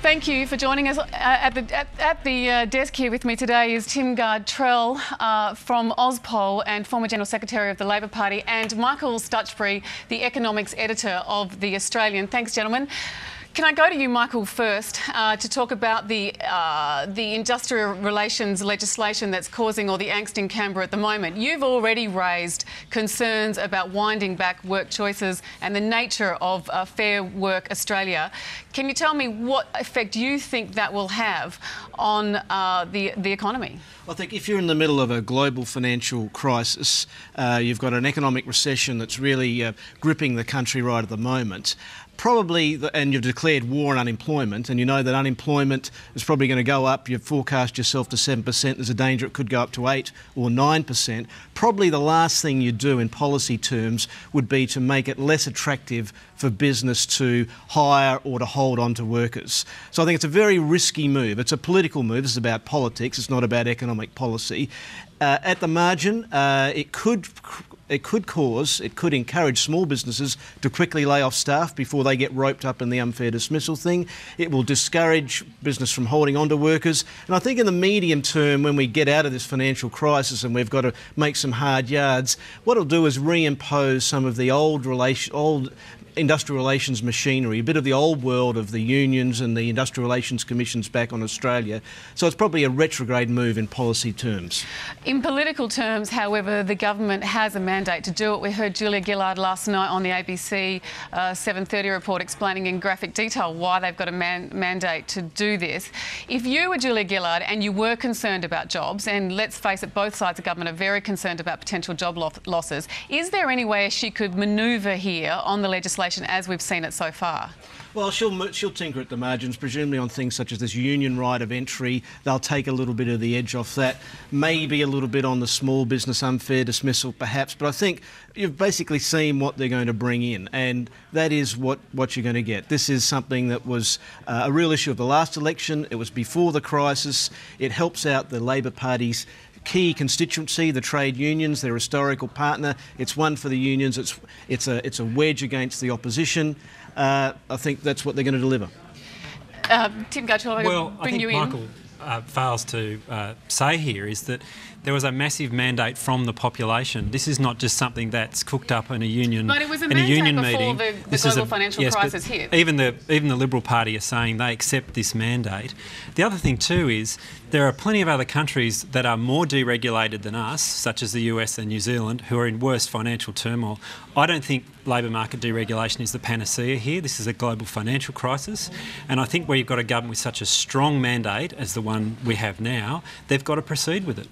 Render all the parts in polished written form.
Thank you for joining us. At the desk here with me today is Tim Gartrell from Auspoll and former General Secretary of the Labor Party, and Michael Stutchbury, the economics editor of The Australian. Thanks, gentlemen. Can I go to you, Michael, first to talk about the industrial relations legislation that's causing all the angst in Canberra at the moment? You've already raised concerns about winding back work choices and the nature of Fair Work Australia. Can you tell me what effect you think that will have on the economy? I think if you're in the middle of a global financial crisis, you've got an economic recession that's really gripping the country right at the moment. And you've declared war on unemployment, and you know that unemployment is probably going to go up. You've forecast yourself to 7%. There's a danger it could go up to 8 or 9%. Probably the last thing you do in policy terms would be to make it less attractive for business to hire or to hold on to workers. So I think it's a very risky move. It's a political move. It's about politics. It's not about economic policy. At the margin, it could encourage small businesses to quickly lay off staff before they get roped up in the unfair dismissal thing. It will discourage business from holding on to workers. And I think in the medium term, when we get out of this financial crisis and we've got to make some hard yards, what it'll do is reimpose some of the old industrial relations machinery, a bit of the old world of the unions and the industrial relations commissions back on Australia. So it's probably a retrograde move in policy terms. In political terms, however, the government has a mandate to do it. We heard Julia Gillard last night on the ABC 7:30 report explaining in graphic detail why they've got a mandate to do this. If you were Julia Gillard and you were concerned about jobs, and let's face it, both sides of government are very concerned about potential job losses, is there any way she could manoeuvre here on the legislation as we've seen it so far? Well, she'll tinker at the margins, presumably on things such as this union right of entry. They'll take a little bit of the edge off that, maybe a little bit on the small business unfair dismissal perhaps, but I think you've basically seen what they're going to bring in, and that is what you're going to get. This is something that was a real issue of the last election. It was before the crisis. It helps out the Labor Party's key constituency, the trade unions, their historical partner. It's one for the unions. It's a wedge against the opposition. I think that's what they're going to deliver. Tim Gartrell, well, bring you in. Michael fails to say here is that there was a massive mandate from the population. This is not just something that's cooked up in a union meeting. But it was a mandate before the global financial crisis hit. Even the Liberal Party are saying they accept this mandate. The other thing too is there are plenty of other countries that are more deregulated than us, such as the US and New Zealand, who are in worse financial turmoil. I don't think labour market deregulation is the panacea here. This is a global financial crisis, and I think where you've got a government with such a strong mandate as the one we have now, they've got to proceed with it.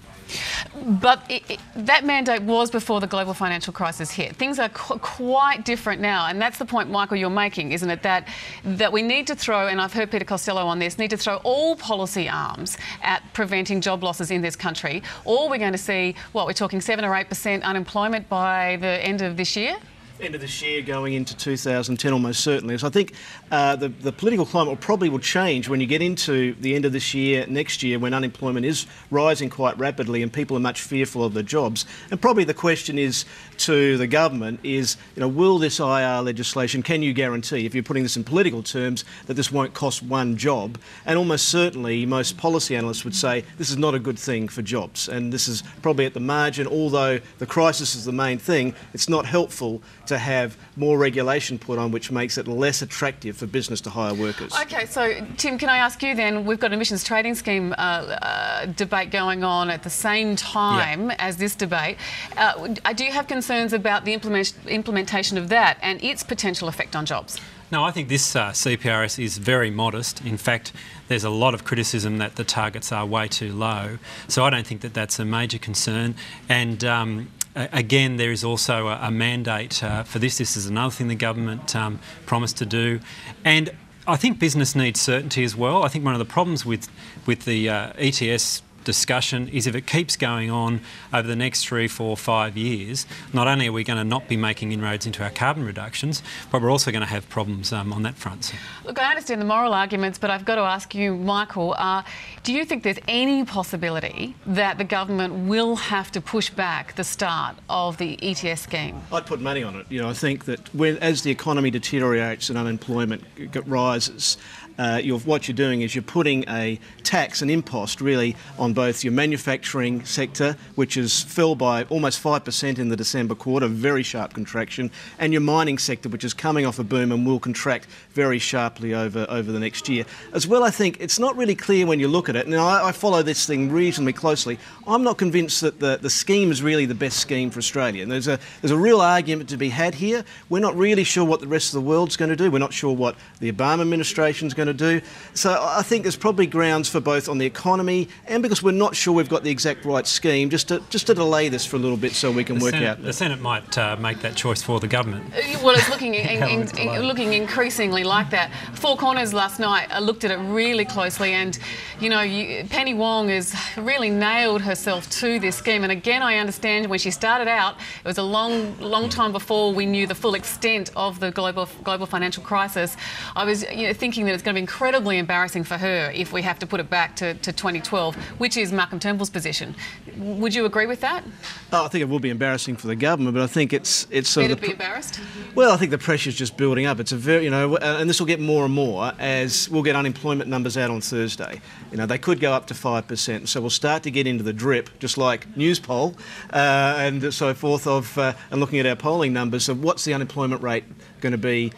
But that mandate was before the global financial crisis hit. Things are quite different now, and that's the point, Michael, you're making, isn't it? That we need to throw, and I've heard Peter Costello on this, need to throw all policy arms at preventing job losses in this country, or we're going to see, what, we're talking 7 or 8% unemployment by the end of this year? End of this year going into 2010 almost certainly. So I think the political climate probably will change when you get into the end of this year, next year, when unemployment is rising quite rapidly and people are much fearful of their jobs. And probably the question is to the government is, will this IR legislation, can you guarantee, if you're putting this in political terms, that this won't cost one job? And almost certainly most policy analysts would say this is not a good thing for jobs, and this is probably at the margin, although the crisis is the main thing, it's not helpful to have more regulation put on which makes it less attractive for business to hire workers. OK, so Tim, can I ask you then, we've got an emissions trading scheme debate going on at the same time as this debate. Do you have concerns about the implementation of that and its potential effect on jobs? No, I think this CPRS is very modest. In fact, there's a lot of criticism that the targets are way too low. So I don't think that that's a major concern. And again, there is also a mandate for this. This is another thing the government promised to do. And I think business needs certainty as well. I think one of the problems with the ETS discussion is if it keeps going on over the next 3, 4, 5 years, not only are we going to not be making inroads into our carbon reductions, but we're also going to have problems on that front. Look, I understand the moral arguments, but I've got to ask you, Michael, do you think there's any possibility that the government will have to push back the start of the ETS scheme? I'd put money on it. You know, I think that as the economy deteriorates and unemployment rises, what you're doing is you're putting a tax, an impost really, on both your manufacturing sector, which has fell by almost 5% in the December quarter, very sharp contraction, and your mining sector, which is coming off a boom and will contract very sharply over the next year. As well, I think it's not really clear when you look at it. Now, I follow this thing reasonably closely. I'm not convinced that the scheme is really the best scheme for Australia. And there's a real argument to be had here. We're not really sure what the rest of the world's going to do. We're not sure what the Obama administration's going to do. So I think there's probably grounds for both on the economy and because we're not sure we've got the exact right scheme, just to delay this for a little bit so we can work out. The Senate might make that choice for the government. Well, it's looking increasingly like that. Four Corners last night looked at it really closely, and you know, Penny Wong has really nailed herself to this scheme. And again, I understand when she started out, it was a long time before we knew the full extent of the global financial crisis. I was thinking that it's going to be incredibly embarrassing for her if we have to put it back to 2012, which is Malcolm Turnbull's position. Would you agree with that? Oh, I think it will be embarrassing for the government, but I think it's sort of... Be embarrassed? Well, I think the pressure's just building up. It's a very, and this will get more and more as we'll get unemployment numbers out on Thursday. They could go up to 5%, so we'll start to get into the drip, just like Newspoll and so forth, and looking at our polling numbers of what's the unemployment rate going to be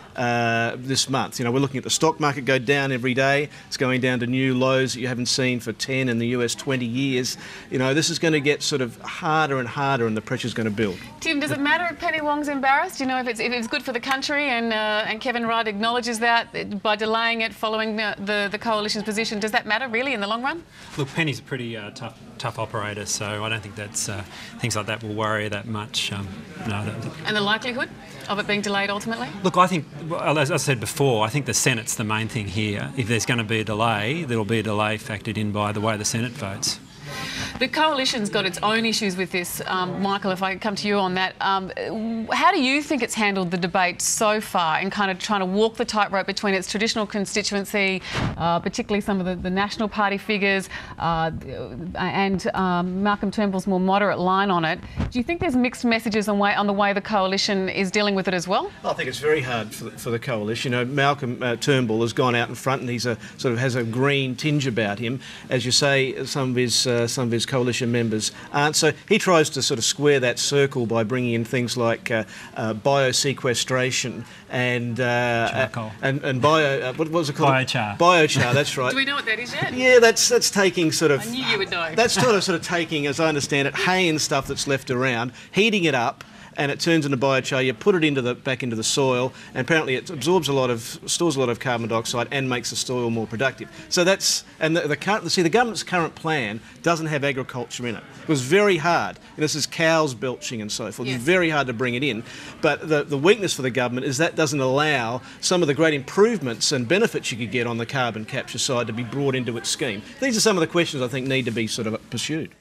this month. We're looking at the stock market go down every day. It's going down to new lows that you haven't seen for 10 in the US 20 years. This is going to get sort of harder and harder, and the pressure's going to build. Tim, does it matter if Penny Wong's embarrassed? If it's good for the country, and Kevin Rudd acknowledges that by delaying it following the coalition's position, does that matter really in the long run? Look, Penny's a pretty tough operator, so I don't think that's things like that will worry her that much. No, I don't think. And the likelihood of it being delayed ultimately? Look, I think, as I said before, I think the Senate's the main thing here. If there's going to be a delay, there will be a delay factored in by the way the Senate votes. The coalition's got its own issues with this. Michael, if I come to you on that, how do you think it's handled the debate so far in kind of trying to walk the tightrope between its traditional constituency, particularly some of the National Party figures, and Malcolm Turnbull's more moderate line on it? Do you think there's mixed messages on the way the coalition is dealing with it as well? I think it's very hard for the coalition. Malcolm Turnbull has gone out in front, and he's has a green tinge about him. As you say, some of his coalition members aren't. So he tries to sort of square that circle by bringing in things like biosequestration and charcoal and bio what was it called? Biochar. Biochar. That's right. Do we know what that is yet? Yeah, that's taking sort of. I knew you would know. That's sort of taking, as I understand it, hay and stuff that's left around, heating it up, and it turns into biochar. You put it back into the soil, and apparently it stores a lot of carbon dioxide and makes the soil more productive. So that's, and the government's current plan doesn't have agriculture in it. It was very hard. This is cows belching and so forth. Yes. It's very hard to bring it in. But the weakness for the government is that doesn't allow some of the great improvements and benefits you could get on the carbon capture side to be brought into its scheme. These are some of the questions I think need to be sort of pursued.